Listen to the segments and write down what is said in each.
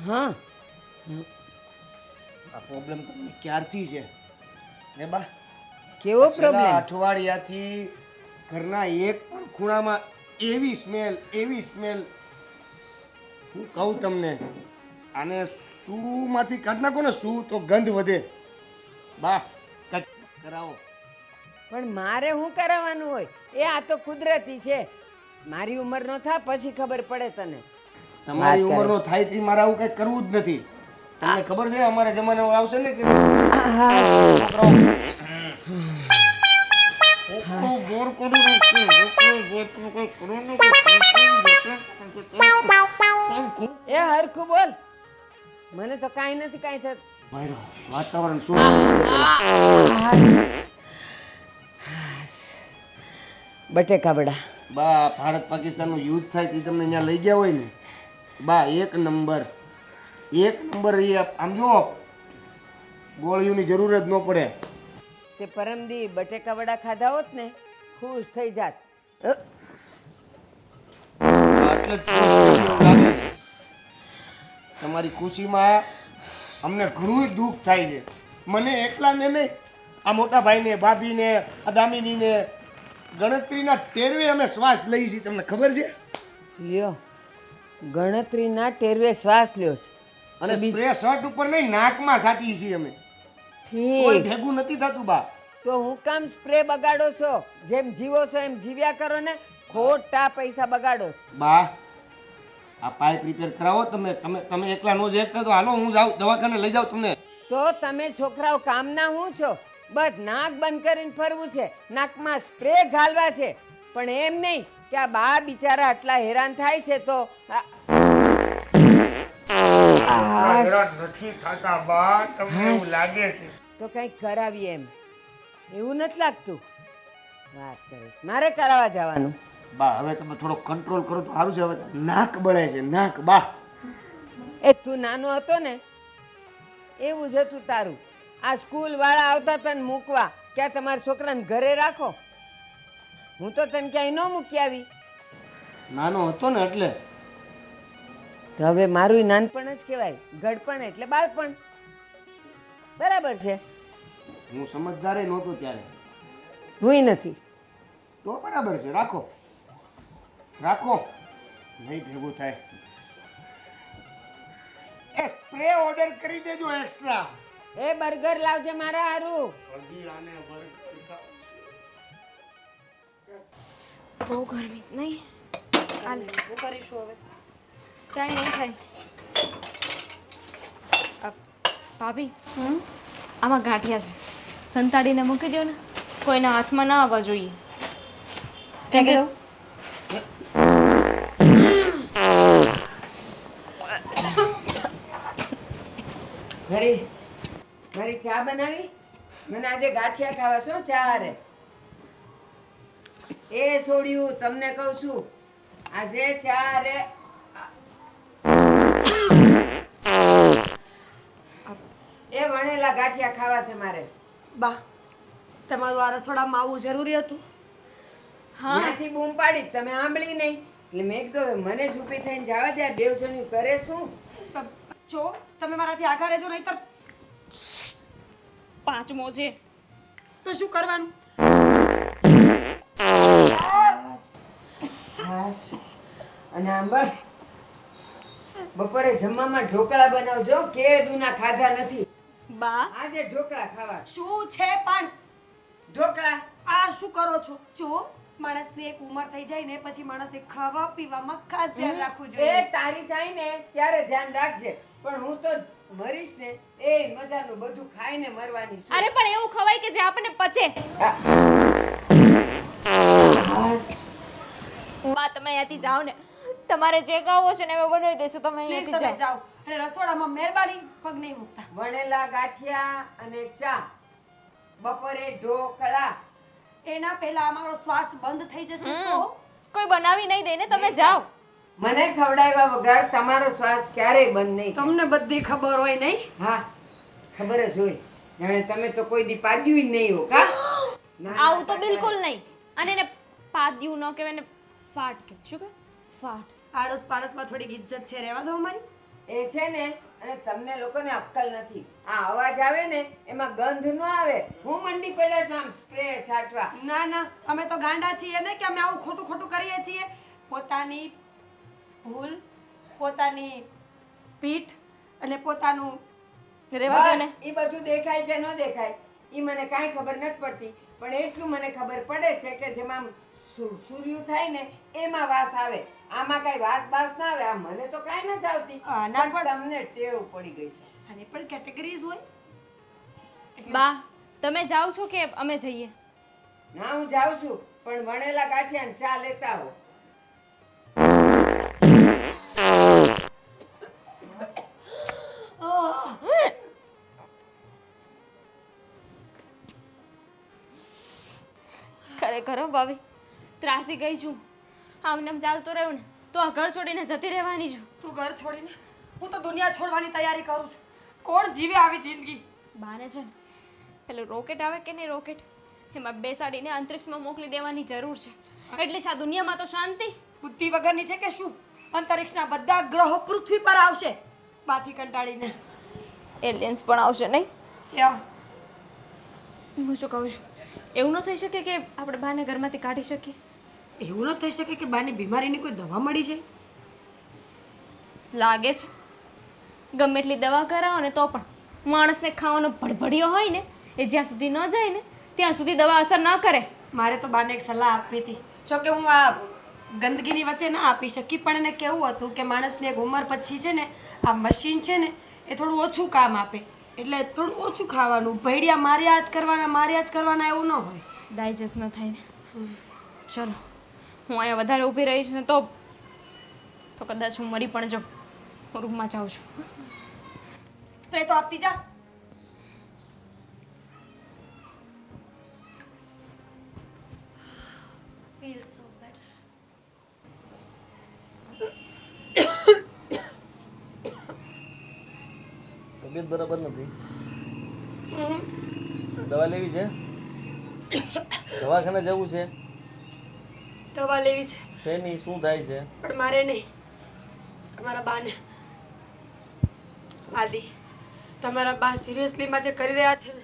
હા આ પ્રોબ્લેમ તમને ક્યારથી છે ને બા? કેવો છેલ્લા પ્રોબ્લેમ? અઠવાડિયાથી ઘરના એક પણ ખૂણામાં એવી સ્મેલ હું કહું તમને, આને સૂમાંથી કાઢ નાખો ને, સૂ તો ગંધ વધે. બા કંઈક કરાવો. પણ મારે શું કરાવવાનું હોય? એ આ તો કુદરતી છે. મારી ઉંમર નો થાય પછી ખબર પડે તને. તમારી વાત કરે. ઉંમરનો થાય થી મારે આવું કંઈ કરવું જ નથી. તમને ખબર છે અમારા જમાનામાં આવશે ને કે એ હરખું બોલ. મને તો કાંઈ નથી કાંઈ થતું. ભાઈરો વાતાવરણ શું બટેકા વડા. બા ભારત પાકિસ્તાનનું યુદ્ધ થાય તે તમને ત્યાં લઈ ગયા હોય ને બા, એક નંબર એ આમ જો ગોળીઓની જરૂર જ ન પડે. તે પરમદી બટેકા વડા ખાધા હોત ને ખુશ થઈ જાત. આટલે જ ખુશ થઈ ગયો લાગે. તમારી ખુશીમાં અમને ઘણું દુઃખ થાય છે. મને એકલાને નહીં, આ મોટા ભાઈને, ભાભીને, આ દામિનીને ગણતરીના ટેરવે અમે શ્વાસ લઈ છીએ. તમને ખબર છે? લ્યો, ગણતરીના ટેરવે શ્વાસ લ્યો છે. અને સ્પ્રે શર્ટ ઉપર નહીં, નાકમાં સાટીએ છીએ અમે. કોઈ ઠીક, ભેગું નથી થતું બા. તો હું કામ સ્પ્રે બગાડો છો? જેમ જીવો છો એમ જીવ્યા કરો ને. ખોટા પૈસા બગાડો છો. બા આ પાઇપ રિપેર કરાવો. તમે તમે તમે એકલા નો જ એકતા તો હાલો, હું જાઉં દવાખાને લઈ જાઉં તમને. તો તમે છોકરાઓ કામના હું છો? બસ નાક બંધ કરીને ફરવું છે, નાકમાં સ્પ્રે ઘાલવા છે. પણ એમ નહીં કે આ બા બિચારા આટલા હેરાન થાય છે તો નથી થતા બા, તમને એવું લાગે છે. તો કંઈક કરાવીએ એમ એવું નથી લાગતું? વાત કરીશ, મારે કરાવવા જવાનું. બા હવે તમે થોડો કંટ્રોલ કરો તો સારું છે. હવે નાક બળે છે, નાક બા. એ તું નાનો હતો ને એવું જ હતું તારું. આ સ્કૂલ વાળા આવતા તને મૂકવા, ક્યાં તમારા છોકરાને ઘરે રાખો. હું તો તને ક્યાંય ન મૂકી આવી. નાનો હતો ને એટલે. તો હવે મારું નાનપણ જ કહેવાય. ગડપણ એટલે બાળપણ. બરાબર છે. હું સમજદાર નહોતો ત્યારે. હુંય નથી. તો બરાબર છે, રાખો રાખો, નહીં ભેગું થાય. એ સ્પ્રે ઓર્ડર કરી દેજો એક્સ્ટ્રા. એ બર્ગર લાવજે મારા હારું. હજી આને બહુ ગરમી નહીં. હાલ શું કરીશું હવે? કાંઈ નહીં થાય. ભાભી આમાં ગાંઠિયા છે, સંતાડીને મૂકી દો ને. કોઈના હાથમાં ના આવવા જોઈએ. કેમ કે મારી ચા બનાવી. મને આજે ગાંઠિયા ખાવા છો ચા હારે. એ છોડ્યું, તમને કહું છું આજે ચા હારે એ વણેલા ગાંઠિયા ખાવા છે મારે. બા તમારું આ રસોડામાં આવવું જરૂરી હતું? ત્યાંથી બૂમ પાડી તમે સાંભળી નહીં એટલે મેં કીધું મને જ ઊભી થઈને જવા દે. બેવ જણ્યું કરે શું? જો તમે મારાથી આઘા રહેજો, નહીતર પાંચમો છે તો શું કરવાનું? અને સાંભળ, બપોરે જમવામાં ઢોકળા બનાવજો. કે દૂના ખાધા નથી. બા આજે ઢોકળા ખાવા. શું છે પણ ઢોકળા આ શું કરો છો? જો માણસની એક ઉંમર થઈ જાય ને પછી માણસે ખાવા પીવામાં ખાસ ધ્યાન રાખવું એ જોઈએ. તારી થાય ને ત્યારે ધ્યાન રાખજે. પણ હું તો મરીશ ને એ મજાનું બધું ખાઈને મરવાની છું. અરે પણ એવું ખવાય કે જે આપણને પચે. બા તમે અહીંયાથી જાઓ ને. તમારે જે ખાવું હશે ને અમે બનાવી દઈશું. તમે પ્લીઝ અહીંયાથી તમે જાઓ. જાઓ અને રસોડામાં મહેરબાની પગ નહીં મૂકતા. વણેલા ગાંઠિયા અને ચા, બપોરે ઢોકળા. એના પહેલા અમારો શ્વાસ બંધ થઈ જશે તો કોઈ બનાવી નહીં દે ને, તમે જાઓ. મને ખવડાવ્યા વગર તમારો શ્વાસ ક્યારેય બંધ નહીં થાય. તમને બધી ખબર હોય નહીં? હા ખબર જ હોય. જાણે તમે તો કોઈ દી પાડ્યું જ નહીં હો કા? ના, ના, આવું તો ના, બિલકુલ નહીં. અને એને પાદ્યું ન કહેવાય ને ફાટ કહેવાય. શું કહેવાય? ફાટ. આડોશ પાડોશમાં થોડીક ઇજ્જત છે, રહેવા દો અમારી. એ છે ને, અને તમને લોકોને અક્કલ નથી. આ અવાજ આવે ને એમાં ગંધ ન આવે. હું મંડી પડ્યા છું આમ સ્પ્રે છાંટવા. ના ના, અમે તો ગાંડા છીએ ને કે અમે આવું ખોટું ખોટું કરીએ છીએ. પોતાની ભૂલ, પોતાની પીઠ અને પોતાનું રહેવા દો ને. બસ, ઈ બધું દેખાય કે ન દેખાય ઈ મને કાંઈ ખબર નથી પડતી, પણ એટલું મને ખબર પડે છે કે જેમાં આમ સૂર્યું થાય ને એમાં વાસ આવે. આમાં કાંઈ વાસ બાસ ના આવે. આ મને તો કાંઈ નથી આવતી, આના પણ તમને ટેવ પડી ગઈ છે. આની પણ કેટેગરીઝ હોય. બા તમે જાઓ છો કે અમે જઈએ? ના હું જાઉં છું, પણ વણેલા ગાંઠિયા ચા લેતા હો. ખરેખર હો ભાભી, ત્રાસી ગઈ છું. આમને આમ ચાલતું રહ્યું ને તો આ ઘર છોડીને જતી રહેવાની છું. તું ઘર છોડીને, હું તો દુનિયા છોડવાની તૈયારી કરું છું. કોણ જીવે આવી જિંદગી? બાને છે ને પેલું રોકેટ આવે કે નહીં રોકેટ, એમાં બેસાડીને અંતરિક્ષમાં મોકલી દેવાની જરૂર છે. એટલે આ દુનિયામાં તો શાંતિ. બુદ્ધિ વગરની છે કે શું? અંતરિક્ષના બધા ગ્રહો પૃથ્વી પર આવશે બાથી કંટાળીને. એલિયન્સ પણ આવશે નહીં? યા હું શું કહું છું, એવું ન થઈ શકે કે આપણે બાને ઘરમાંથી કાઢી શકીએ? એવું ન થઈ શકે કે બાની બીમારીની કોઈ દવા મળી જાય? લાગે છે ગમે એટલી દવા કરાવો ને તો પણ માણસને ખાવાનો ભડભડિયો હોય ને એ જ્યાં સુધી ન જાય ને ત્યાં સુધી દવા અસર ન કરે. મારે તો બાને એક સલાહ આપવી હતી. જો કે હું આ ગંદકીની વચ્ચે ના આપી શકી, પણ એને કેવું હતું કે માણસને એક ઉંમર પછી છે ને આ મશીન છે ને એ થોડું ઓછું કામ આપે, એટલે થોડું ઓછું ખાવાનું. ભેડિયા માર્યા જ કરવાના એવું ન હોય. ડાયજેસ્ટ ન થાય ને. ચલો હું અહીંયા વધારે ઊભી રહીશ ને તો કદાચ હું મરી પણ જાઉં. હું રૂમમાં જાઉં છું. સ્પ્રે તો આપતી જા. Feels so better. તબિયત બરાબર નથી. દવા લેવી છે? દવાખાને જવું છે? દવા લેવી છે શેની શું થાય છે? પણ મારે નહીં, તમારા બાને. આદિ, તમારા બા સિરિયસલીમાં જે કરી રહ્યા છે ને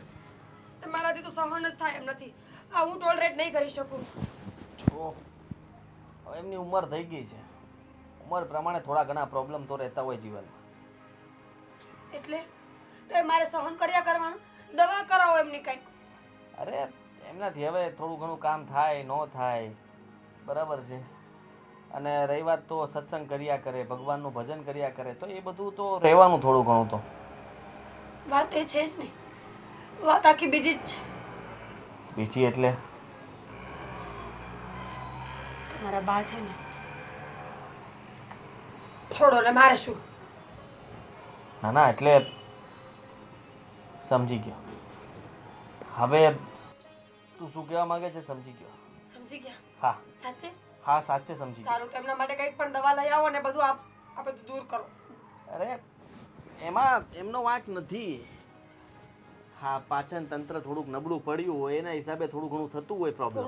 એ મારાથી તો સહન જ થાય એમ નથી. આ હું ટોલરેટ નહીં કરી શકું. જો હવે એમની ઉંમર થઈ ગઈ છે. ઉંમર પ્રમાણે થોડા ઘણા પ્રોબ્લેમ તો રહેતા હોય જીવનમાં. એટલે તો એ મારે સહન કર્યા કરવાનું? દવા કરાવો એમની કંઈક. અરે એમનાથી હવે થોડું ઘણું કામ થાય ન થાય બરાબર છે. અને રહી વાત તો સત્સંગ કર્યા કરે, ભગવાનનું ભજન કર્યા કરે, તો એ બધું તો રહેવાનું થોડું ઘણું તો. વાત એ છે જ નહીં, વાત આખી બીજી જ છે. બીજી એટલે? તમારા બા છે ને, છોડો ને, મારે શું? ના ના એટલે સમજી ગયો. હવે તું શું કહેવા માંગે છે સમજી ગયો. સમજી ગયા? હા સાચે? હા સાચે સમજી ગયો. સારું, તો એમના માટે કંઈક પણ દવા લઈ આવો ને બધું આ બધું દૂર કરો. અરે એમાં એમનો વાંક નથી. હા પાચન તંત્ર થોડુંક નબળું પડ્યું હોય એના હિસાબે થોડું ઘણું થતું હોય પ્રોબ્લેમ.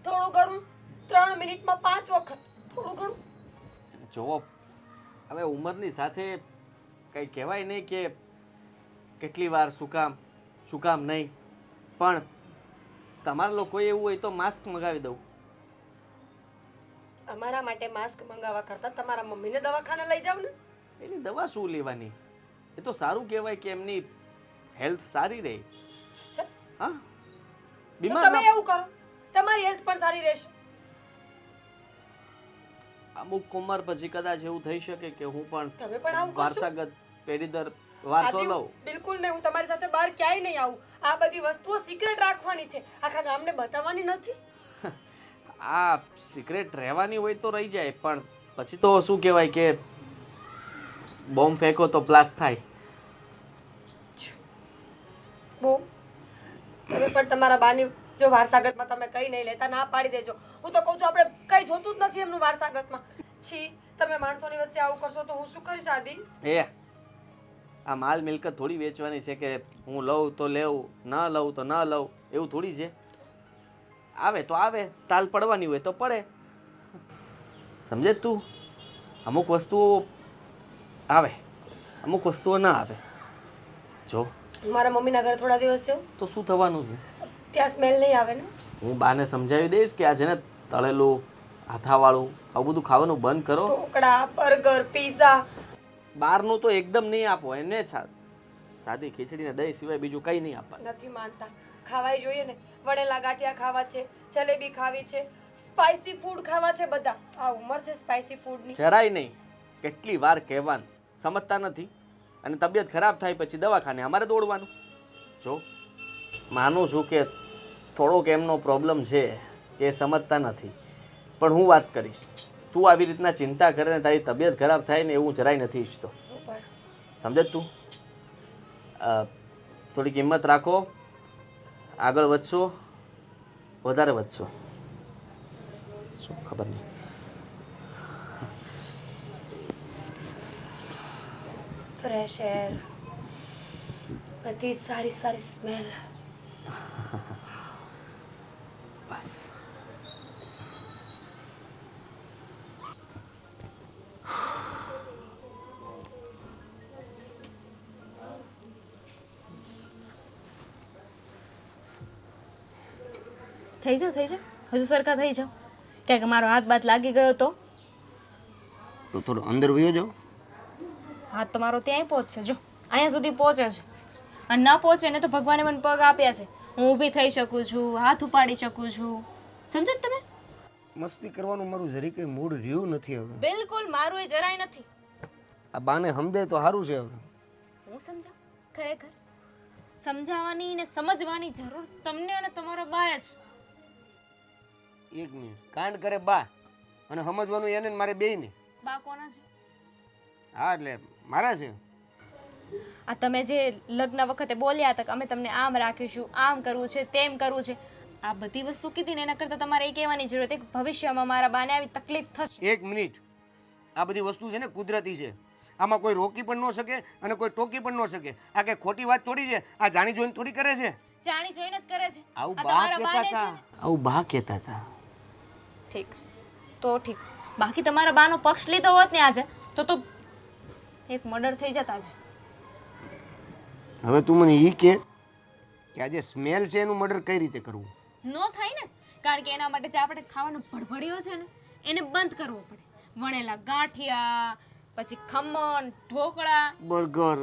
થોડું ઘણું 3 મિનિટમાં 5 વખત થોડું ઘણું. જુઓ હવે ઉંમરની સાથે કંઈ કહેવાય નહીં કે કેટલી વાર શું કામ નહીં, પણ તમારા લોકોએ એવું હોય તો માસ્ક મંગાવી દઉં. અમારા માટે માસ્ક મંગાવવા કરતા તમારા મમ્મીને દવાખાને લઈ જાવ ને. એની દવા શું લેવાની? એ તો સારું કહેવાય કે એમની હેલ્થ સારી રહે. અચ્છા, હા તો બીમાર તમે ના- એવું કરો, તમારી હેલ્થ પણ સારી રહેશે. અમુક ઉંમર પછી કદાચ એવું થઈ શકે કે હું તમે પણ પણ આવું કરશો? વારસાગત પેઢી દર વારસો આદિ, લઉં. બિલકુલ નહીં. હું તમારી સાથે બહાર ક્યાંય નહીં આવું. આ બધી વસ્તુઓ સિક્રેટ રાખવાની છે, આખા ગામને બતાવવાની નથી. આ સિક્રેટ રહેવાની હોય તો રહી જાય, પણ પછી તો શું કહેવાય કે બોમ્બ ફેંકો તો બ્લાસ્ટ થાય. બહુ તમે પણ તમારા બાની જો વારસાગતમાં તમે કંઈ નહીં લેતા, ના પાડી દેજો. હું તો કહું છું આપણે કંઈ જોતું જ નથી એમનું વારસાગતમાં. છી તમે માણસોની વચ્ચે આવું કરશો તો હું શું કરીશ આદિ? એ આ માલ મિલકત થોડી વેચવાની છે કે હું લઉં તો લેવું, ન લઉં તો ન લઉં, એવું થોડી છે. આવે તો આવે, તાલ પડવાની હોય તો પડે. સમજે તું? અમુક વસ્તુઓ આવે, અમુક વસ્તુઓ ના આવે. જો મારા મમ્મીના ઘરે થોડા દિવસ જાઉં તો શું થવાનું છે? ત્યાં સ્મેલ નહીં આવે ને? હું બાને સમજાવી દઈશ કે આ છે ને તળેલું, હાથાવાળું આવું બધું ખાવાનું બંધ કરો. Dhokla, burger, pizza. બહારનું તો એકદમ નહીં આપો એને. સાદી ખીચડીને દહીં સિવાય બીજું કંઈ નહીં આપવાનું. નથી માનતા, ખાવાય જોઈએ ને. વણેલા ગાંઠિયા ખાવા છે, જલેબી ખાવી છે, સ્પાઇસી ફૂડ ખાવા છે બધા. આ ઉંમર છે સ્પાઇસી ફૂડની. જરાય નહીં. કેટલી વાર કહેવાનું, સમજતા નથી. અને તબિયત ખરાબ થાય પછી દવાખાને અમારે દોડવાનું. જો માનું છું કે થોડોક એમનો પ્રોબ્લેમ છે કે સમજતા નથી, પણ હું વાત કરીશ. તું આવી રીતના ચિંતા કરે ને તારી તબિયત ખરાબ થાય ને એવું જરાય નથી ઈચ્છતો. સમજે તું? થોડી કિંમત રાખો, આગળ વધશો, વધારે વધશો. શું ખબર નહીં. ફ્રેશ એર, બધી સારી સારી સ્મેલ. બસ થઈ જાઓ, હજુ સરખા થઈ જાઓ. ક્યાંક મારો હાથ બાથ લાગી ગયો તો થોડો અંદર વયો જાઓ. હાથ તો મારો ત્યાંય પહોંચશે. જો અહીંયા સુધી પહોંચે છે, અને ન પહોંચે ને તો ભગવાને મને પગ આપ્યા છે. હું ઊભી થઈ શકું છું, હાથ ઉપાડી શકું છું. સમજો જ તમે? મસ્તી કરવાનું મારું જરી કંઈ મૂડ રહ્યું નથી હવે. બિલકુલ મારું એ જરાય નથી. આ બાને સમજે તો સારું છે હવે. હું સમજા? ખરેખર સમજાવવાની ને સમજવાની જરૂર તમને અને તમારા બાએ છે. એક મિનિટ, કાંડ કરે બા અને સમજવાનું એને ને મારે બેયને. બા કોના છે? હા એટલે મારા છે. આ તમે જે લગ્ન વખતે બોલ્યા હતા કે અમે તમને આમ રાખીશું, આમ કરવું છે, તેમ કરવું છે, આ બધી વસ્તુ કીધી ને એના કરતાં તમારે એ કહેવાની જરૂર હતી કે ભવિષ્યમાં મારા બાને આવી તકલીફ થશે. એક મિનિટ, આ બધી વસ્તુ છે ને કુદરતી છે. આમાં કોઈ રોકી પણ ન શકે અને કોઈ ટોકી પણ ન શકે. આ કઈ ખોટી વાત થોડી છે. આ જાણી જોઈને થોડી કરે છે. જાણી જોઈને જ કરે છે. આવું આ બા તમારા કહેતા બાને હતા. છે ને? આવું બા કહેતા હતા. ઠીક તો ઠીક. બાકી તમારા બાનો પક્ષ લીધો હોત ને આજે તો એક મર્ડર થઈ જત આજે. હવે તું મને ઈ કે આ જે સ્મેલ છે એનું મર્ડર કઈ રીતે કરવું? નો થાય ને, કારણ કે એના માટે જે આપણે ખાવાનો ભડભડિયો છે ને એને બંધ કરવો પડે. વણેલા ગાંઠિયા, પછી ખમણ, ઢોકળા, બર્ગર.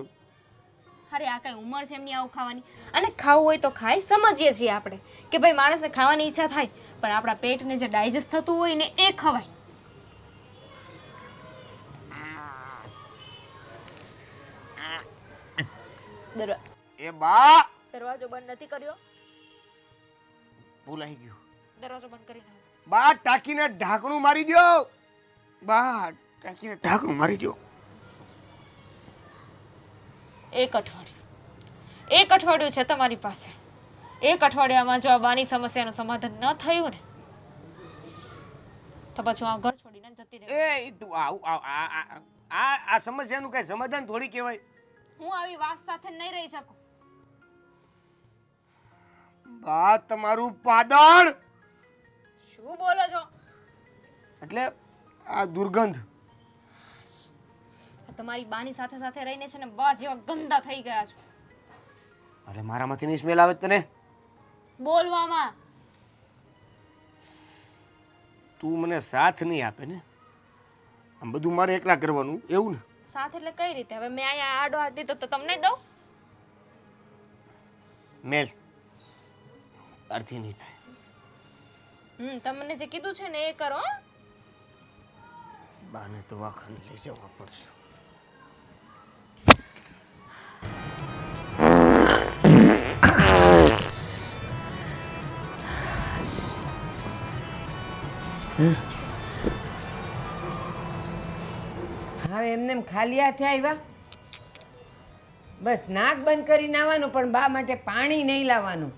અરે આ કઈ ઉંમર છે એમની આવું ખાવાની? અને ખાવું હોય તો ખાય, સમજીએ છીએ આપણે કે ભાઈ માણસને ખાવાની ઈચ્છા થાય, પણ આપણા પેટને જે ડાયજેસ્ટ થતું હોય ને એ ખવાય. એ બા દરવાજો બંધ નથી કર્યો? ભૂલાઈ ગયું. દરવાજો બંધ કરી નાખો. બા ટાંકીને ઢાંકણું મારી દો. બા ટાંકીને ઢાંકણું મારી દો. એક અઠવાડિયું છે તમારી પાસે. એક અઠવાડિયામાં જો આ બાની સમસ્યાનું સમાધાન ન થયું ને તો પછી હું આ ઘર છોડીને જતી રહી. એ તું આ સમસ્યાનું કઈ સમાધાન થોડી કહેવાય. હું આવી વાત સાથે નહીં રહી શકું. બા તમારું પાદળ. શું બોલો છો? એટલે આ દુર્ગંધ. તમારી બાની સાથે સાથે રહીને છે ને બા જેવા ગંદા થઈ ગયા છો. અરે મારામાંથી ની સ્મેલ આવે તને? બોલવામાં તું મને સાથ નહીં આપે ને, આમ બધું મારે એકલા કરવાનું એવું ને? સાથ એટલે કઈ રીતે? હવે મેં અહીંયા આડો હાથ દીધો તો તમને દઉં? મેલ અર્થી નહીં થાય. તમને જે કીધું છે ને એ કરો. બાને દવાખાને લઈ જવા પડશે. હવે એમને એમ ખાલી હાથે આવ્યા? બસ નાક બંધ કરીને આવવાનું, પણ બા માટે પાણી નહીં લાવવાનું.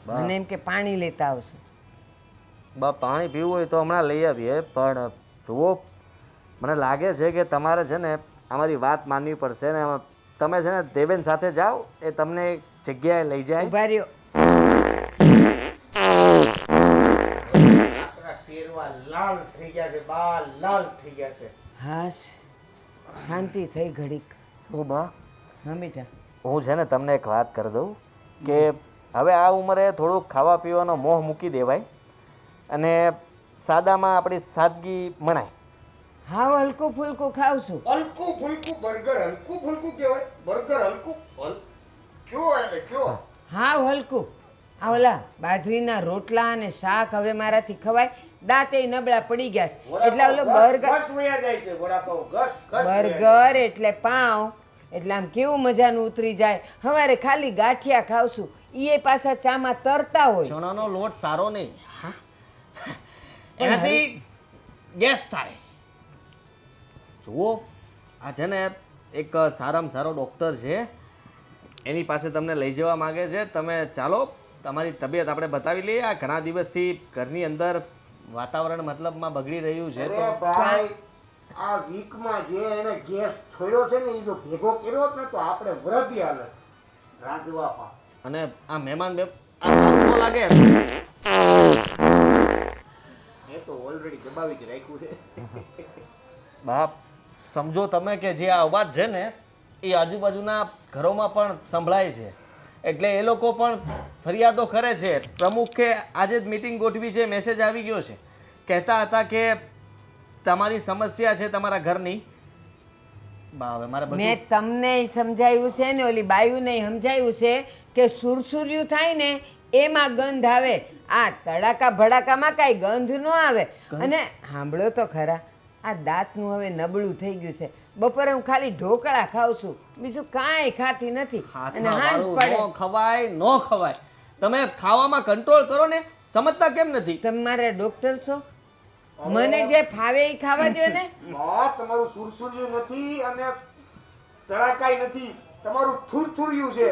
મને એમ કે પાણી લેતા આવશે. બા પાણી પીવું હોય તો હમણાં લઈ આવીએ, પણ જુઓ મને લાગે છે કે તમારે છે ને અમારી વાત માનવી પડશે ને. તમે છે ને દેવેન સાથે જાઓ, એ તમને એક જગ્યાએ લઈ જાય. ઉભા રહ્યો. આપણા શેરવા લાલ થઈ ગયા છે, બા લાલ થઈ ગયા છે. હાશ, શાંતિ થઈ ઘડીક. ઓ બા, હા બેટા. હું છે ને તમને એક વાત કરી દઉં કે હવે આ ઉંમરે થોડુંક ખાવા પીવાનો મોહ મૂકી દેવાય અને સાદામાં આપણી સાદગી મનાય. હાવ હલકું ફૂલકું ખાવ છું. હલકું ફૂલકું બર્ગર હલકું ફૂલકું કહેવાય? બર્ગર હલકું કયો એટલે કયો? હાવ હલકું. આ ઓલા બાજરીના રોટલા અને શાક હવે મારાથી ખવાય? દાંતે નબળા પડી ગયા છે. એટલે ઓલો બર્ગર જાય છે વડાપાવ ઘસ ઘસ બર્ગર એટલે પાઉં એટલે આમ કેવું મજાનું ઉતરી જાય. હવારે ખાલી ગાંઠિયા ખાવ છું, એ પાછા ચામાં તરતા હોય. ચણાનો લોટ સારો નહીં, એનાથી ગેસ થાય. જુઓ આ છે ને એક સારામાં સારો ડૉક્ટર છે, એની પાસે તમને લઈ જવા માગે છે. તમે ચાલો, તમારી તબિયત આપણે બતાવી લઈએ. આ ઘણા દિવસથી ઘરની અંદર વાતાવરણ મતલબમાં બગડી રહ્યું છે. તો અરે ભાઈ, આ વીકમાં જે એને ગેસ છોડ્યો છે ને, એ જો ભેગો કર્યો હોત ને તો આપણે વરદી હાલે રાંધવા પા. અને આ મહેમાન આ સારું ન લાગે. એ તો ઓલરેડી દબાવી જ રાખ્યું છે. બાપ સમજો તમે કે જે આ અવાજ છે ને એ આજુબાજુના ઘરોમાં પણ સંભળાય છે, એટલે એ લોકો પણ ફરિયાદો કરે છે. પ્રમુખે આજે જ મીટિંગ ગોઠવી છે, મેસેજ આવી ગયો છે. કહેતા હતા કે તમારી સમસ્યા છે તમારા ઘરની. બા હવે મારે મેં તમને સમજાવ્યું છે ને, ઓલી બાયુને સમજાવ્યું છે કે સુરસુર્યું થાય ને એમાં ગંધ આવે. આ તડાકા ભડાકામાં કાંઈ ગંધ ન આવે. અને સાંભળો તો ખરા, આ દાંતનું હવે નબળું થઈ ગયું છે. બપોરે હું ખાલી ઢોકળા ખાઉં છું, બીજું કાંઈ ખાતી નથી. અને હાંજ પડે ન ખવાય ન ખવાય. તમે ખાવામાં કંટ્રોલ કરો ને, સમજતા કેમ નથી? તમે મારા ડોક્ટર છો, મને જે ફાવે એ ખાવા દો ને. બા તમારું સુરસુર્યું નથી અને તડાકાય નથી, તમારું થુરથુર્યું છે.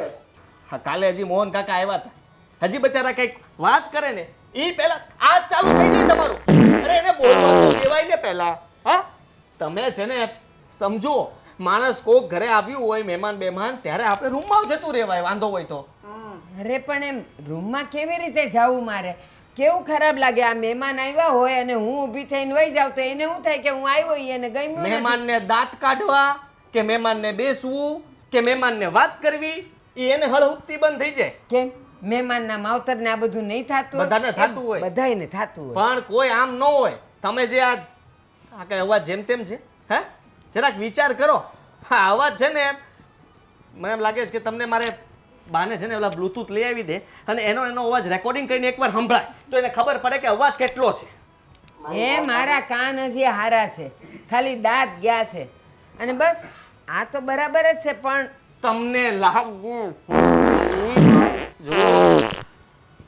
હા, કાલે હજી મોહન કાકા આવ્યા હતા, હજી બચારા કંઈક વાત કરે ને એ પહેલા આ ચાલુ થઈ જાય તમારું. અરે એને બોલવા તો દેવાય ને પહેલા. હા, તમે છે ને સમજો, માણસ કોક ઘરે આવ્યું હોય મહેમાન બેમાન, ત્યારે આપણે રૂમમાં જતું રહેવાય વાંધો હોય તો. અરે પણ એમ રૂમમાં કેવી રીતે જવું? મારે કેવું ખરાબ લાગે. આ મહેમાન આવ્યા હોય અને હું ઊભી થઈને વહી જાઉં તો એને શું થાય કે હું આવ્યો એને ગમ્યું નથી. મહેમાનને દાંત કાઢવા કે મહેમાનને બેસવું કે મહેમાનને વાત કરવી, એ એને હળહુકતી બંધ થઈ જાય. કેમ મહેમાનના માવતરને આ બધું નહીં થતું? બધાને થતું હોય. બધાયને થતું હોય. પણ કોઈ આમ ન હોય. તમે જે આ કઈ અવાજ જેમ તેમ છે, હે જરાક વિચાર કરો. હા, અવાજ છે ને મને એમ લાગે છે કે તમને મારે બાને છે ને ઓલા બ્લૂટૂથ લઈ આવી દે અને એનો અવાજ રેકોર્ડિંગ કરીને એકવાર સંભળાય તો એને ખબર પડે કે અવાજ કેટલો છે. એ મારા કાન હજી હારા છે, ખાલી દાંત ગયા છે અને બસ. આ તો બરાબર જ છે, પણ તમને લાગુ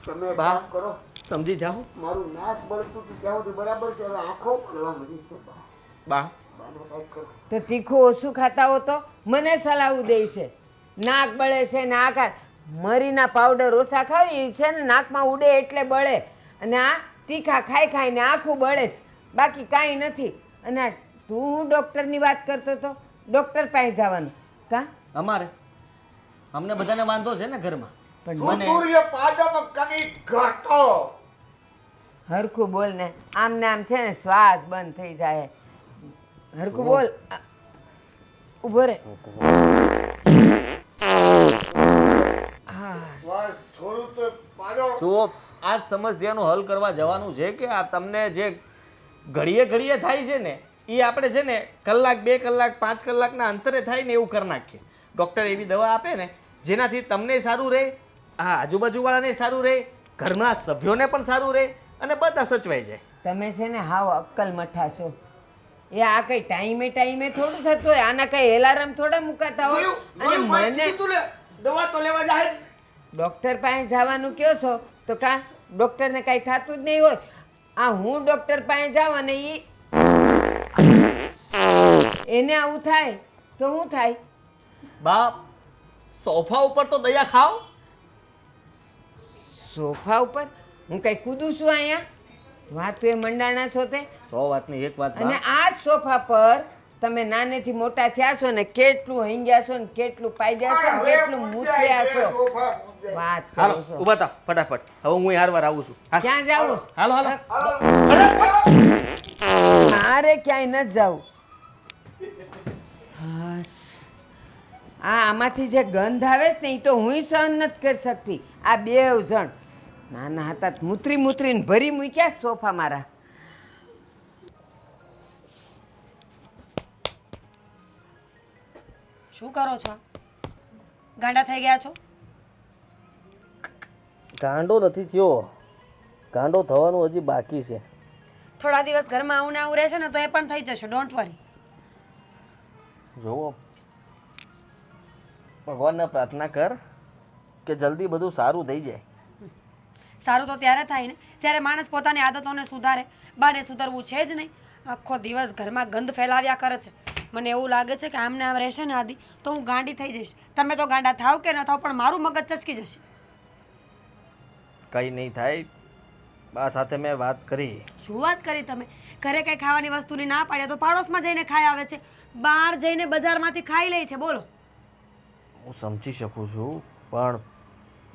તમે એક બા. કામ કરો, સમજી જાઓ મારું નાક બળતું હતું ત્યાં સુધી બરાબર છે, હવે આંખો પડવા મળી છે. બા. બાને કાંઈક કરો. તો તીખું ઓછું ખાતા હો તો મને સલાહ દે છે. નાક બળે છે ને આ મરીના પાવડર ઓછા ખાવી છે ને નાકમાં ઉડે એટલે બળે. અને આ તીખા ખાઈ ખાઈને આખું બળે છે, બાકી કાંઈ નથી. અને આ તું હું ડૉક્ટરની વાત કરતો તો ડૉક્ટર પાસે જવાનું કા? અમારે અમને બધાને વાંધો છે ને ઘરમાં. પણ મને થુરથુર્ય પાદમ કની ઘટો. હરખું બોલ ને, આમ ને આમ છે ને શ્વાસ બંધ થઈ જાય. હરખું બોલ. ઊભો રે. બસ થોડું તો પાડો. જુઓ, આ સમસ્યાનો હલ કરવા જવાનું છે કે આ તમને જે ઘડીએ ઘડીએ થાય છે ને એ આપણે છે ને કલાક 2 કલાક 5 કલાકના અંતરે થાય ને એવું કરી નાખીએ. ડૉક્ટર એવી દવા આપે ને જેનાથી તમને સારું રહે, આ આજુબાજુવાળાને સારું રહે, ઘરના સભ્યોને પણ સારું રહે અને બધા સચવાઈ જાય. તમે છે ને હાવ અક્કલ મઠા છો. એ આ કઈ ટાઈમે ટાઈમે થોડું થતું હોય, આના કઈ એલાર્મ થોડા મુકાતા હોય. અને મને દવા તો લેવા જાય. ડૉક્ટર પાસે જવાનું કયો છો તો કા ડૉક્ટરને કાંઈ થતું જ નહીં હોય. આ હું ડૉક્ટર પાસે જાઉં અને એને આવું થાય તો શું થાય? બાપ, સોફા ઉપર તો દયા ખાઓ. સોફા ઉપર હું કઈ કૂદું છું અહીંયા? વાતું એ મંડાણા છો તે 100 વાતની એક વાત અને બા. આ જ સોફા પર તમે નાનેથી મોટા થયા છો ને કેટલું હંગ્યા છો ને કેટલું પાડ્યા છો ને કેટલું મૂત્ર્યા છો વાત હાલો કરો છો ઊભા થા ફટાફટ. હવે હું હારવાર આવું છું. હાલ. ક્યાં જાવું હાલો હાલો. મારે ક્યાંય ન જાવું હાશ. આમાંથી જે ગંધ આવે છે ને એ તો હું સહન નથી કરી શકતી. આ બેવ જણ નાના હતા તો મૂતરી મૂતરીને ભરી મૂક્યા સોફા મારા. શું કરો છો ગાંડા થઈ ગયા છો? ગાંડો નથી થયો. ગાંડો થવાનું હજી બાકી છે. થોડા દિવસ ઘરમાં આવું ને આવું રહેશે ને તો એ પણ થઈ જશે, ડોન્ટ વરી. જુઓ ભગવાનને પ્રાર્થના કર કે જલ્દી બધું સારું થઈ જાય. સારું તો ત્યારે થાય ને જ્યારે માણસ પોતાની આદતોને સુધારે. બાને સુધરવું છે જ નહીં. આખો દિવસ ઘરમાં ગંધ ફેલાવ્યા કરે છે. મને એવું લાગે છે કે આમને આમ રહેશે ને આદિ તો હું ગાંડી થઈ જઈશ. તમે તો ગાંડા થાવ કે ન થાવ પણ મારું મગજ ચચકી જશે. કંઈ નહીં થાય. બા સાથે મેં વાત કરી. શું વાત કરી તમે? ઘરે કંઈ ખાવાની વસ્તુની ના પાડે તો પાડોશમાં જઈને ખાઈ આવે છે, બહાર જઈને બજારમાંથી ખાઈ લે છે. બોલો. હું સમજી શકું છું પણ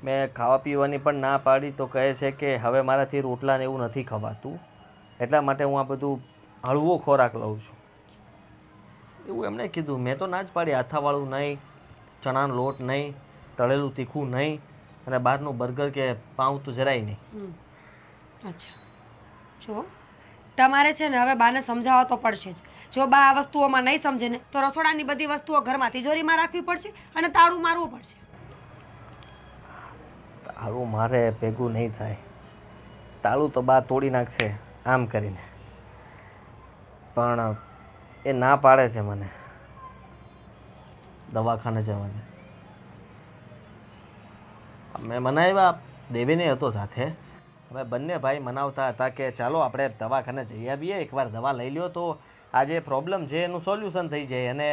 મેં ખાવા પીવાની પણ ના પાડી તો કહે છે કે હવે મારાથી રોટલા ને એવું નથી ખવાતું, એટલા માટે હું આ બધું હળવો ખોરાક લઉં છું એવું એમણે કીધું. મેં તો ના જ પાડી. આથાવાળું નહીં, ચણાનો લોટ નહીં, તળેલું તીખું નહીં અને બહારનું બર્ગર કે પાઉં તો જરાય નહીં. અચ્છા જો તમારે છે ને હવે બાને સમજાવવા તો પડશે જ. જો બા આ વસ્તુઓમાં નહીં સમજે ને તો રસોડાની બધી વસ્તુઓ ઘરમાં તિજોરીમાં રાખવી પડશે અને તાળું મારવું પડશે. તાળું મારે ભેગું નહીં થાય. તાળું તો બા તોડી નાખશે આમ કરીને, પણ એ ના પાડે છે મને દવાખાને જવાને. મેં મનાવ્યા, દેવીને હતો સાથે. અમે બંને ભાઈ મનાવતા હતા કે ચાલો આપણે દવાખાને જઈ આવીએ, એકવાર દવા લઈ લ્યો તો આ જે પ્રોબ્લેમ છે એનું સોલ્યુશન થઈ જાય અને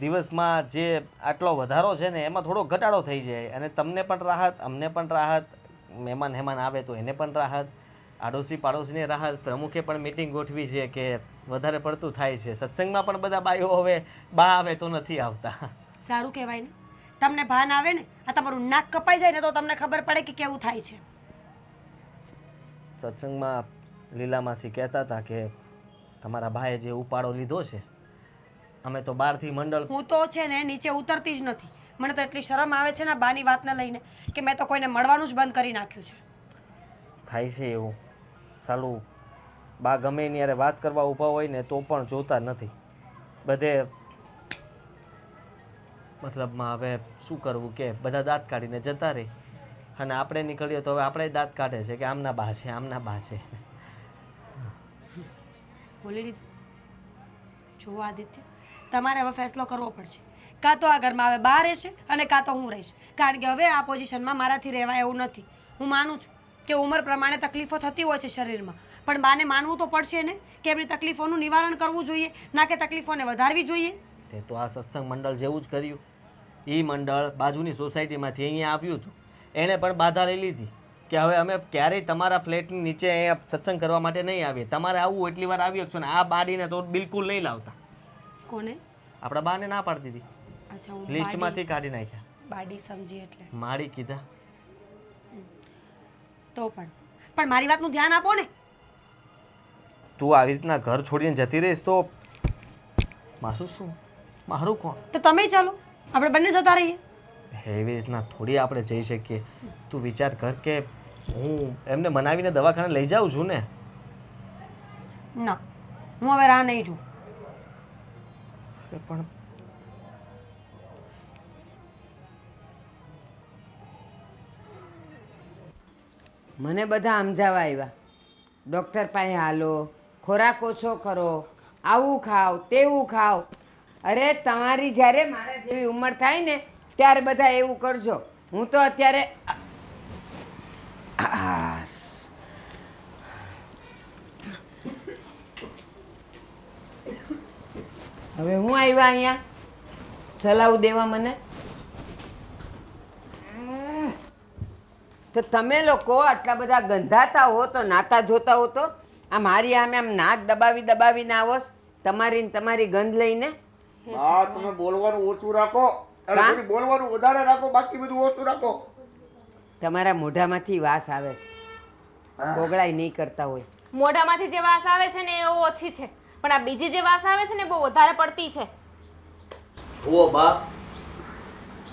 દિવસમાં જે આટલો વધારો છે ને એમાં થોડો ઘટાડો થઈ જાય અને તમને પણ રાહત, અમને પણ રાહત, મહેમાન આવે તો એને પણ રાહત, આડોશી પાડોશીને રાહત. પ્રમુખે પણ મિટિંગ ગોઠવી છે કે વધારે પડતું થાય છે. સત્સંગમાં પણ બધા બાઈઓ હવે બા આવે તો નથી આવતા. સારું કહેવાય ને. તમને ભાન આવે ને, આ તમારું નાક કપાઈ જાય ને તો તમને ખબર પડે કે કેવું થાય છે. સત્સંગમાં લીલામાસી કહેતા હતા કે તમારા ભાઈએ જે ઉપાડો લીધો છે, અમે તો બહારથી મંડળ. હું તો છે ને નીચે ઉતરતી જ નથી. મને તો એટલી શરમ આવે છે ને બાની વાતને લઈને કે મેં તો કોઈને મળવાનું જ બંધ કરી નાખ્યું છે. થાય છે એવું. સાલું બા ગમે એની યારે વાત કરવા ઊભા હોય ને તો પણ જોતા નથી. બધે મતલબમાં હવે શું કરવું કે બધા દાંત કાઢીને જતા રહે અને આપણે નીકળીએ તો હવે આપણે દાંત કાઢે છે કે આમના બા છે, આમના બા છે. બોલી લીધું. જુઓ આદિત્ય, તમારે હવે ફેસલો કરવો પડશે. કાં તો આ ઘરમાં હવે બહાર રહેશે અને કાં તો હું રહીશ. કારણ કે હવે આ પોઝિશનમાં મારાથી રહેવાય એવું નથી. હું માનું છું કે ઉંમર પ્રમાણે તકલીફો થતી હોય છે શરીરમાં, પણ બાને માનવું તો પડશે ને કે એમની તકલીફોનું નિવારણ કરવું જોઈએ, ના કે તકલીફોને વધારવી જોઈએ. તે તો આ સત્સંગ મંડળ જેવું જ કર્યું. એ મંડળ બાજુની સોસાયટીમાંથી અહીંયા આવ્યું હતું. એણે પણ બાધા લઈ લીધી કે હવે અમે ક્યારેય તમારા ફ્લેટની નીચે અહીંયા સત્સંગ કરવા માટે નહીં આવીએ. તમારે આવવું એટલી વાર આવી શકશો ને આ બાડીને તો બિલકુલ નહીં લાવતા. કોને? આપણા બાને ના પાડી દીધી. અચ્છા, હું લિસ્ટમાંથી કાઢી નાખ્યા. બાડી સમજી એટલે માડી કીધા તો પણ મારી વાતનું ધ્યાન આપો ને. તું આવી રીતના ઘર છોડીને જતી રહીશ તો મારું શું? મારું કોણ? તો તમે ચાલો, આપણે બંને જતા રહીએ. એવી રીતના થોડી આપણે જઈ શકીએ. તું વિચાર કર કે હું એમને મનાવીને દવાખાને લઈ જાઉં છું ને. ના, હું હવે રાહ નહીં જોઉં. પણ મને બધા સમજાવવા આવ્યા, ડૉક્ટર પાસે હાલો, ખોરાક ઓછો કરો, આવું ખાઓ તેવું ખાઓ. અરે તમારી જ્યારે મારા જેવી ઉંમર થાય ને ત્યારે બધા એવું કરજો. હું તો અત્યારે હવે હું આવ્યા અહીંયા સલાહ દેવા મને? તો તમે લોકો આટલા બધા ગંધાતા હો તો નાતા જોતા હો તો આ મારી આમે આમ નાક દબાવી દબાવીને આવોસ તમારી ને તમારી ગંધ લઈને. હા તમે બોલવાનું ઓછું રાખો અને કાં? થોડી બોલવાનું વધારે રાખો, બાકી બધું ઓછું રાખો. તમારા મોઢામાંથી વાસ આવે છે, ગોગળાઈ નહીં કરતા હોય. મોઢામાંથી જે વાસ આવે છે ને એ ઓછી છે, પણ આ બીજી જે વાસ આવે છે ને એ બહુ વધારે પડતી છે. જુઓ બા,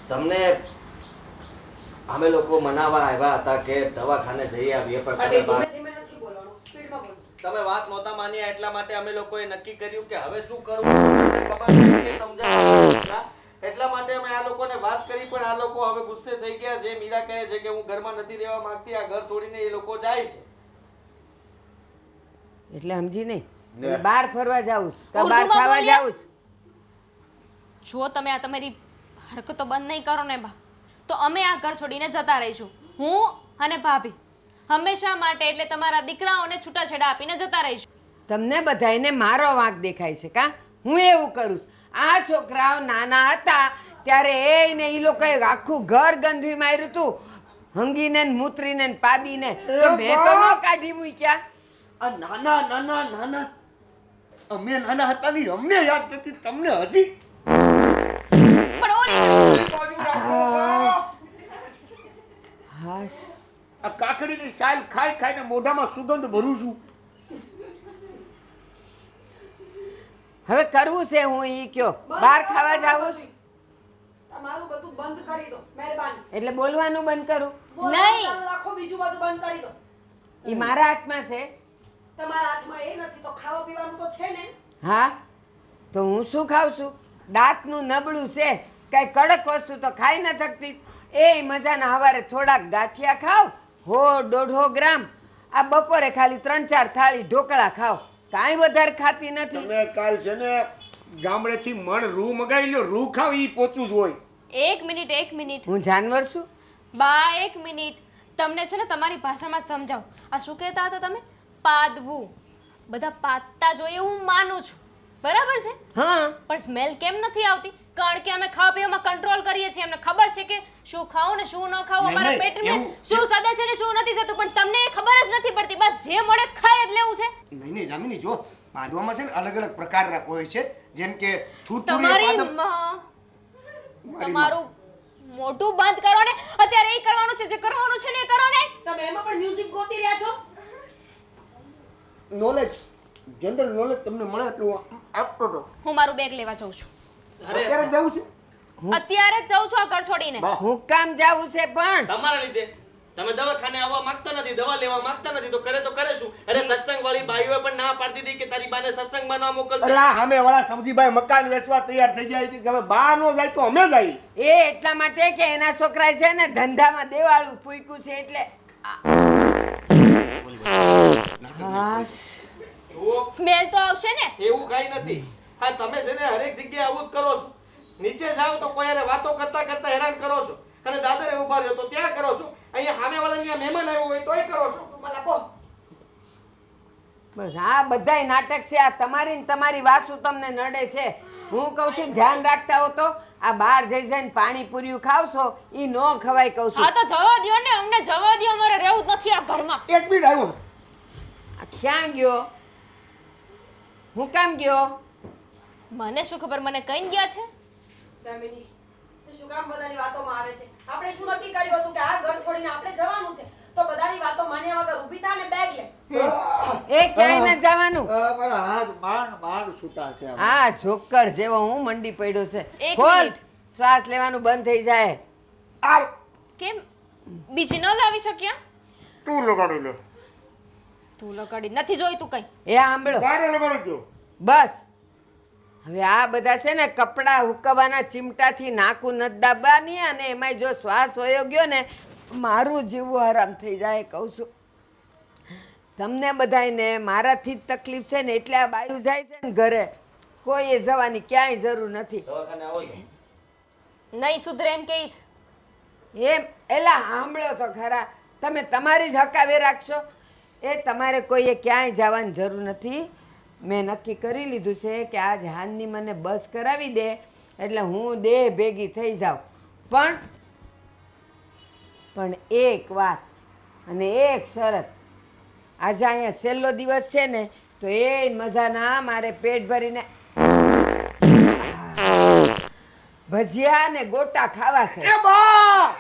તમને અમે લોકો મનાવવા આવ્યા હતા કે દવાખાને જઈ આવીએ, પણ તમે ધીમે બા- ધીમે નથી બોલવાનું, સ્પીડમાં બોલો. તમે વાત નહોતા માન્યા, એટલા માટે અમે લોકોએ નક્કી કર્યું કે હવે શું કરવું તમને ખબર નથી કે સમજાવવા. એટલા માટે અમે આ લોકોને વાત કરી, પણ આ લોકો હવે ગુસ્સે થઈ ગયા છે. મીરા કહે છે કે હું ઘરમાં નથી રહેવા માંગતી, આ ઘર છોડીને એ લોકો જાય છે. એટલે સમજી નહીં એટલે બહાર ફરવા જાવું છે કે બહાર ઉર્દુમાં ખાવા બોલ્યા? જાવું છે? જો તમે આ તમારી હરકતો બંધ નહીં કરો ને બા, તો અમે આ ઘર છોડીને જતા રહીશું. હું અને ભાભી હંમેશા માટે, એટલે તમારા દીકરાઓને છૂટાછેડા આપીને જતા રહીશું. તમને બધાયને મારો વાંક દેખાય છે કા? હું એવું કરું છું. આ છોકરાઓ નાના હતા ત્યારે એને એ લોકોએ આખું ઘર ગંધવી માર્યું હતું, હંગીને ને મૂતરીને ને પાદીને, તો મેં તો ન કાઢી મૂક્યા. આ નાના નાના નાના અમે નાના હતા ને અમને યાદ નથી, તમને હજી પણ ઓલી બાજુ રાખો બા. હાશ, આ કાકડીની સાલ ખાઈ ખાઈને મોઢામાં સુગંધ ભરું છું. હવે કરવું છે હું ઈ કયો બહાર ખાવા જાવું છે? તમારું બધું બંધ કરી દો, મહેરબાની. એટલે બોલવાનું બંધ કરું? નહીં. ચાલુ રાખો, બીજું બધું બંધ કરી દો. એ મારા હાથમાં છે. તમારા હાથમાં એ નથી તો ખાવા પીવાનું તો છે ને. હા તો હું શું ખાઉં છું? દાંતનું નબળું છે, કઈ કડક વસ્તુ તો ખાઈ ન થકતી. એ મજાના હવારે થોડાક ગાંઠિયા ખાવ, 100-150 ગ્રામ. આ બપોરે ખાલી 3-4 થાળી ઢોકળા ખાવ, કાંઈ વધારે ખાતી નથી. તમે કાલ છે ને ગામડેથી મણ રૂ મગાવી લ્યો, રૂ ખાવ ઈ પોચું જ હોય. એક મિનિટ હું જાનવર છું? બા, એક મિનિટ. તમને છે ને તમારી ભાષામાં સમજાવું. આ શું કહેતા હતા તમે? પાદવું. બધા પાદતા જ હોય એવું હું માનું છું, બરાબર છે, હા, પણ સ્મેલ કેમ નથી આવતી? કારણ કે અમે ખાવા પીવામાં કંટ્રોલ કરીએ છીએ. અમને ખબર છે કે શું ખાવું ને શું ન ખાવું, નહીં, અમારા નહીં, પેટને એવું- શું સદે છે ને શું નથી થતું, પણ તમને એ ખબર જ નથી પડતી. બસ જે મળે ખાઈ જ લેવું છે. નહીં નહીં જામીની, જો પાદવામાં છે ને અલગ અલગ પ્રકારના હોય છે, જેમ કે થૂથુરી તમારી પાદમ. માં, મારી તમારું મોઢું બંધ કરો ને. અત્યારે એ કરવાનું છે, જે કરવાનું છે ને એ કરો ને. તમે એમાં પણ મ્યુઝિક ગોતી રહ્યા છો. નોલેજ, જનરલ નોલેજ તમને મળે એટલું આપતો તો. હું મારું બેગ લેવા જાઉં છું. અત્યારે જવું છે? અત્યારે જ જાઉં છું આ ઘર છોડીને. બા, હું કામ જાવું છે પણ? તમારા લીધે તમે દવાખાને આવવા માંગતા નથી, દવા લેવા માંગતા નથી, તો કરે શું? અરે સત્સંગ વાળી બાઈઓએ પણ ના પાડી દીધી કે તારી બાને સત્સંગમાં ના મોકલતા. અલા સામે વાળા સમજીભાઈ મકાન વેચવા તૈયાર થઈ જાય છે કે હવે બા નો જાય તો અમે જાય. એ એટલા માટે કે એના છોકરા છે ને ધંધામાં દેવાળું ફૂંક્યું છે એટલે. હાશ, જુઓ, સ્મેલ તો આવશે ને. એવું કાંઈ નથી. હા, તમે છે ને હરેક જગ્યાએ આવું જ કરો છો. નીચે જાઓ તો કોઈ હારે વાતો કરતા કરતા હેરાન કરો છો, અને દાદરે ઉભા રહ્યો તો ત્યાં કરો છો. અહીંયા સામે વાળા મહેમાન આવ્યો હોય તોય કરો છો. મને કહો. બસ આ બધાય નાટક છે. આ તમારી ને તમારી વાસુ તમને નડે છે. હું કહું છું ધ્યાન રાખતા હો તો આ બહાર જઈ જઈને પાણીપુરીયું ખાવ છો ઈ નો ખવાય કહું છું. આ તો જવા દ્યો ને, અમને જવા દ્યો. અમારે રહેવું જ નથી આ ઘરમાં. એક મિનિટ આવ્યો. આ ક્યાં ગયો? હું કામ ગયો? મને શું ખબર, મને કઈ ગયા છે. દામિની, તું શું કામ બધાની વાતોમાં આવે છે? આપણે શું નક્કી કર્યું હતું કે આ ઘર છોડીને આપણે જવાનું છે, તો બધાની વાતો માન્યા વગર ઊભી થા ને બેગ લે. એ ક્યાંય ન જવાનું. મારા હાથ માંડ છૂટા છે. આ જોકર જેવો હું મંડી પડ્યો છે. એક ખોલ, મિનિટ. શ્વાસ લેવાનું બંધ થઈ જાય. આવ, કેમ બીજી ન લાવી શક્યા? તું લગાડી લે. તું લગાડી નથી જોઈતું કઈ. એ સાંભળો તારે લગાડી દો. બસ હવે આ બધા છે ને કપડાં હુકવવાના ચીમટાથી નાકું નથી દાબવાની, અને એમાંય જો શ્વાસ વયો ગયો ને મારું જીવવું આરામ થઈ જાય કહું છું. તમને બધાયને મારાથી જ તકલીફ છે ને એટલે આ બાયું જાય છે ને ઘરે. કોઈએ જવાની ક્યાંય જરૂર નથી. દવાખાને આવો છો? નહીં સુધરે એમ કહીશ. એમ એલા સાંભળો તો ખરા, તમે તમારી જ હકાવે રાખશો. એ તમારે કોઈએ ક્યાંય જવાની જરૂર નથી. મેં નક્કી કરી લીધું છે કે આજ હાનની મને બસ કરાવી દે એટલે હું દેહ ભેગી થઈ જાઉં. પણ એક વાત અને એક શરત, આજે અહીંયા છેલ્લો દિવસ છે ને તો એ મજાના મારે પેટ ભરીને ભજીયા ને ગોટા ખાવા છે એ બા